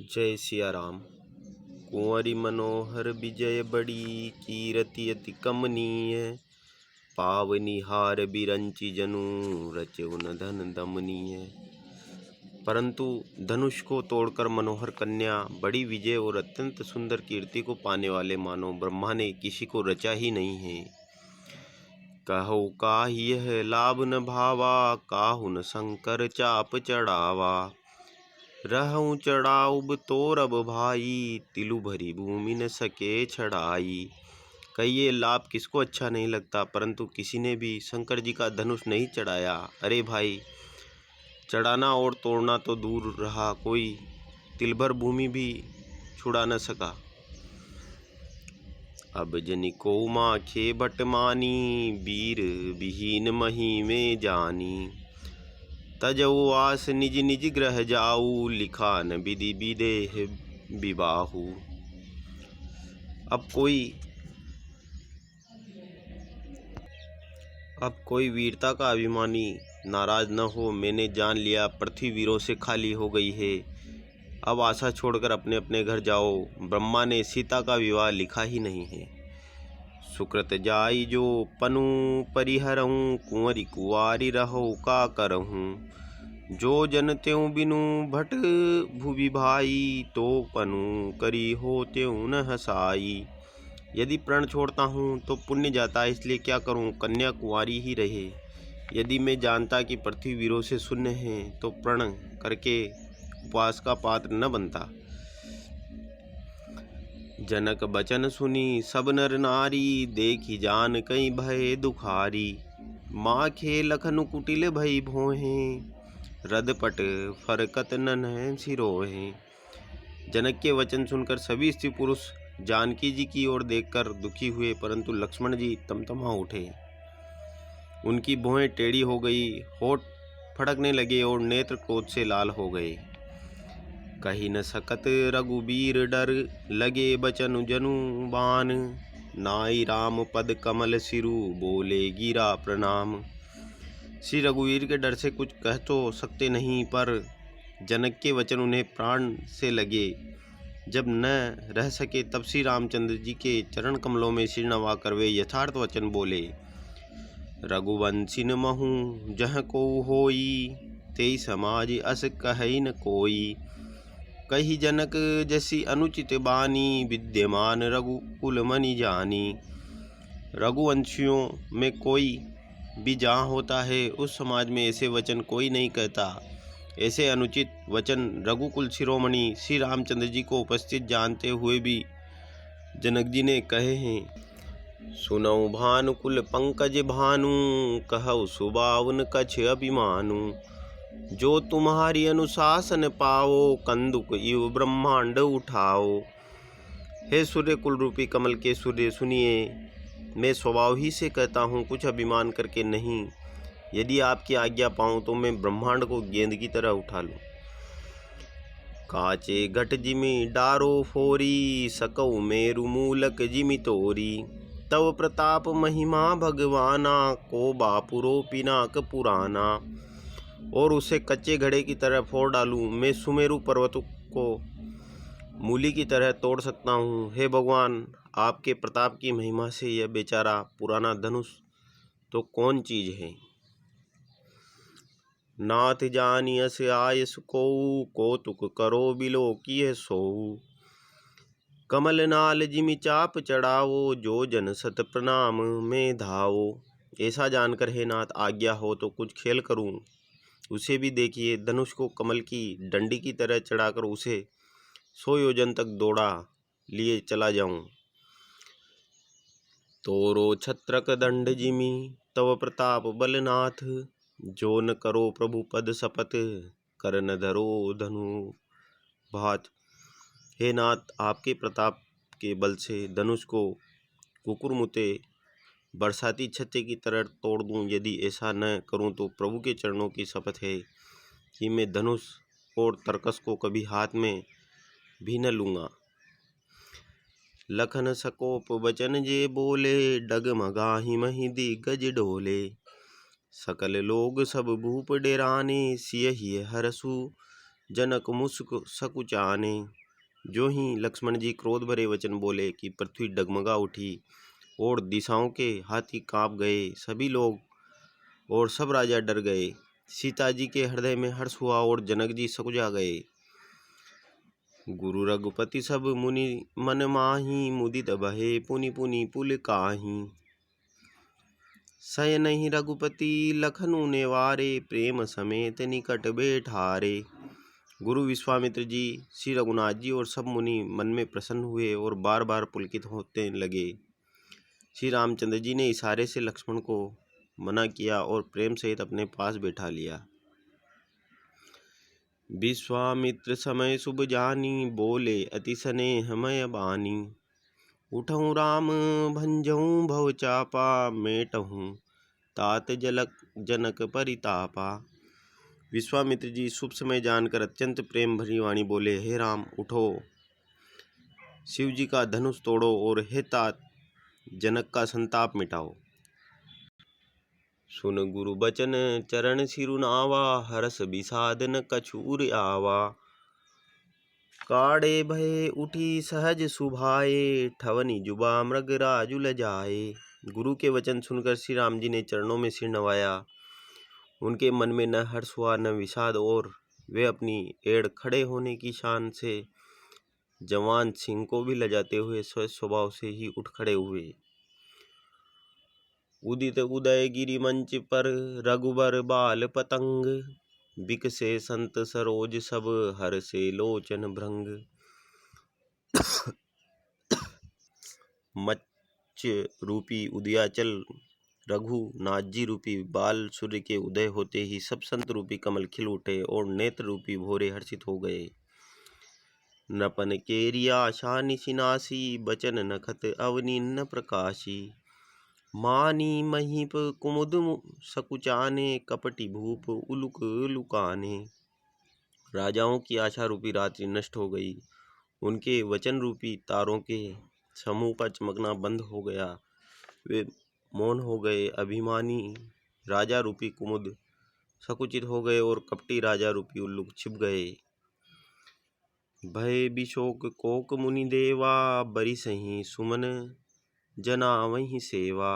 जय सिया राम। कुंवरी मनोहर विजय बड़ी, कीरति अति कमनीय। पावनी हार बिरंची जनु, रचे उन धन दमनीय। परंतु धनुष को तोड़कर मनोहर कन्या बड़ी विजय और अत्यंत सुंदर कीर्ति को पाने वाले मानो ब्रह्मा ने किसी को रचा ही नहीं है। कहो काहि यह लाभ न भावा, काहु न शंकर चाप चढ़ावा। रहूं चढ़ाऊब तोरब भाई, तिलु भरी भूमि न सके छड़ाई। कहिए लाभ किसको अच्छा नहीं लगता, परंतु किसी ने भी शंकर जी का धनुष नहीं चढ़ाया। अरे भाई, चढ़ाना और तोड़ना तो दूर रहा, कोई तिलभर भूमि भी छुड़ा न सका। अब जनिको माखे भट मानी, वीर विहीन मही में जानी। तजऊ आस निज निज ग्रह जाऊ, लिखा न विधि विदेह विबाहु। अब कोई वीरता का अभिमानी नाराज न हो। मैंने जान लिया पृथ्वी वीरों से खाली हो गई है। अब आशा छोड़कर अपने अपने घर जाओ। ब्रह्मा ने सीता का विवाह लिखा ही नहीं है। सुकृत जाई जो पनु परिहरऊं, कुंवरी कुवारी रहो का करहूं। जो जन त्यों बिनु भट भुवि भाई, तो पनु करी हो त्यों न हसाई। यदि प्रण छोड़ता हूँ तो पुण्य जाता है, इसलिए क्या करूँ, कन्या कुंवारी ही रहे। यदि मैं जानता कि पृथ्वी वीरों से शून्य है, तो प्रण करके उपवास का पात्र न बनता। जनक बचन सुनी सब नर नारी, देखी जान कई भय दुखारी। माखे लखन कुटिल भई भोहे, रदपट फरकत नन्हे सिरोहे। जनक के वचन सुनकर सभी स्त्री पुरुष जानकी जी की ओर देखकर दुखी हुए, परंतु लक्ष्मण जी तमतमा उठे। उनकी भौहें टेढ़ी हो गई, होठ फड़कने लगे और नेत्र क्रोध से लाल हो गए। कही न सकत रघुबीर डर, लगे बचन जनु बान। नाई राम पद कमल सिरु, बोले गिरा प्रणाम। श्री रघुवीर के डर से कुछ कह तो सकते नहीं, पर जनक के वचन उन्हें प्राण से लगे। जब न रह सके तब श्री रामचंद्र जी के चरण कमलों में सिर नवाकर वे यथार्थ वचन बोले। रघुवंशिन महु जह को होई, तेई समाज अस कहई न कोई। कही जनक जैसी अनुचित बानी, विद्यमान रघुकुल मनि जानी। रघुवंशियों में कोई भी जहाँ होता है, उस समाज में ऐसे वचन कोई नहीं कहता। ऐसे अनुचित वचन रघुकुल शिरोमणि श्री रामचंद्र जी को उपस्थित जानते हुए भी जनक जी ने कहे हैं। सुनऊ भानुकुल पंकज भानु, कहऊ सुबावन कछ अभिमानु। जो तुम्हारी अनुशासन पाओ, कंदुक युव ब्रह्मांड उठाओ। हे सूर्य कुल रूपी कमल के सूर्य, सुनिए, मैं स्वभाव ही से कहता हूँ, कुछ अभिमान करके नहीं। यदि आपकी आज्ञा पाऊँ तो मैं ब्रह्मांड को गेंद की तरह उठा लूँ। काचे घट जिमि डारो फोरी, सकऊ मेरु मूलक जिमि तोरी। तव प्रताप महिमा भगवाना, को बापुरो पिनाक पुराना। और उसे कच्चे घड़े की तरह फोड़ डालूं। मैं सुमेरु पर्वत को मूली की तरह तोड़ सकता हूँ। हे भगवान, आपके प्रताप की महिमा से यह बेचारा पुराना धनुष तो कौन चीज है। नाथ जानी अस आयस कोऊ, कौतुक करो बिलो किए सोऊ। कमल नाल जिमि चाप चढ़ाओ, जो जन सत प्रणाम में धाओ। ऐसा जानकर हे नाथ, आज्ञा हो तो कुछ खेल करूं। उसे भी देखिए, धनुष को कमल की डंडी की तरह चढ़ाकर उसे 100 योजन तक दौड़ा लिए चला जाऊं। तोरो छत्रक दंड जिमि तव प्रताप बलनाथ। जो न करो प्रभु पद शपथ, कर न धरो धनु भात। हे नाथ, आपके प्रताप के बल से धनुष को कुकुरमुते बरसाती छत्ते की तरह तोड़ दूं। यदि ऐसा न करूं तो प्रभु के चरणों की शपथ है कि मैं धनुष और तरकस को कभी हाथ में भी न लूँगा। लखन सकोप वचन जे बोले, डगमगाहि महि दिग्गज डोले। सकल लोग सब भूप डेराने, सियहि हरसु जनक मुस्क सकुचाने। जो ही लक्ष्मण जी क्रोध भरे वचन बोले कि पृथ्वी डगमगा उठी और दिशाओं के हाथी कांप गए। सभी लोग और सब राजा डर गए। सीता जी के हृदय में हर्ष हुआ और जनक जी सकुचा गए। गुरु रघुपति सब मुनि मन माही, मुदित भये पुनि पुनि पुल काही। सयनहि रघुपति लखनु नेवारे, प्रेम समेत निकट बैठारे। गुरु विश्वामित्र जी, श्री रघुनाथ जी और सब मुनि मन में प्रसन्न हुए और बार बार पुलकित होते लगे। श्री रामचंद्र जी ने इशारे से लक्ष्मण को मना किया और प्रेम सहित अपने पास बैठा लिया। विश्वामित्र समय शुभ जानी, बोले अति स्नेहमय बानी। उठऊँ राम भंजऊँ भव चापा, मेटहूँ तात जनक परितापा। विश्वामित्र जी शुभ समय जानकर अत्यंत प्रेम भरी वाणी बोले, हे राम उठो, शिव जी का धनुष तोड़ो और हे तात जनक का संताप मिटाओ। सुन गुरु बचन चरण सिरुनावा, हरस विषाद न कछूर आवा। काढ़े भय उठी सहज सुभाए, ठवनी जुबा मृग राजु लजाए। गुरु के वचन सुनकर श्री राम जी ने चरणों में सिर नवाया। उनके मन में न हर्ष हुआ न विषाद और वे अपनी एड़ खड़े होने की शान से जवान सिंह को भी लजाते हुए सहज स्वभाव से ही उठ खड़े हुए। उदित उदय गिरि मंच पर, रघुबर बाल पतंग। बिकसे संत सरोज सब, हर से लोचन भृंग। मच्छ रूपी उदयाचल रघुनाथ जी रूपी बाल सूर्य के उदय होते ही सब संत रूपी कमल खिल उठे और नेत्र रूपी भोरे हर्षित हो गए। नपन केरिया आशा निशिनासी, बचन नखत अवनि न प्रकाशी। मानी महीप कुमुद सकुचाने, कपटी भूप उलुक लुकाने। राजाओं की आशा रूपी रात्रि नष्ट हो गई। उनके वचन रूपी तारों के समूह का चमकना बंद हो गया। वे मौन हो गए। अभिमानी राजा रूपी कुमुद सकुचित हो गए और कपटी राजा रूपी उल्लुक छिप गए। भय बिशोक कोक मुनि देवा, बरिसहि सुमन जनावहि सेवा।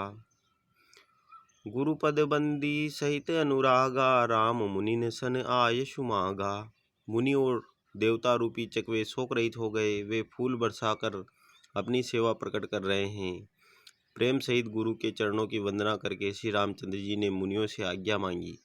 गुरुपद बंदी सहित अनुरागा, राम मुनि सन आयसु मागा। मुनि और देवता रूपी चकवे शोक रहित हो गए। वे फूल बरसाकर अपनी सेवा प्रकट कर रहे हैं। प्रेम सहित गुरु के चरणों की वंदना करके श्री रामचंद्र जी ने मुनियों से आज्ञा मांगी।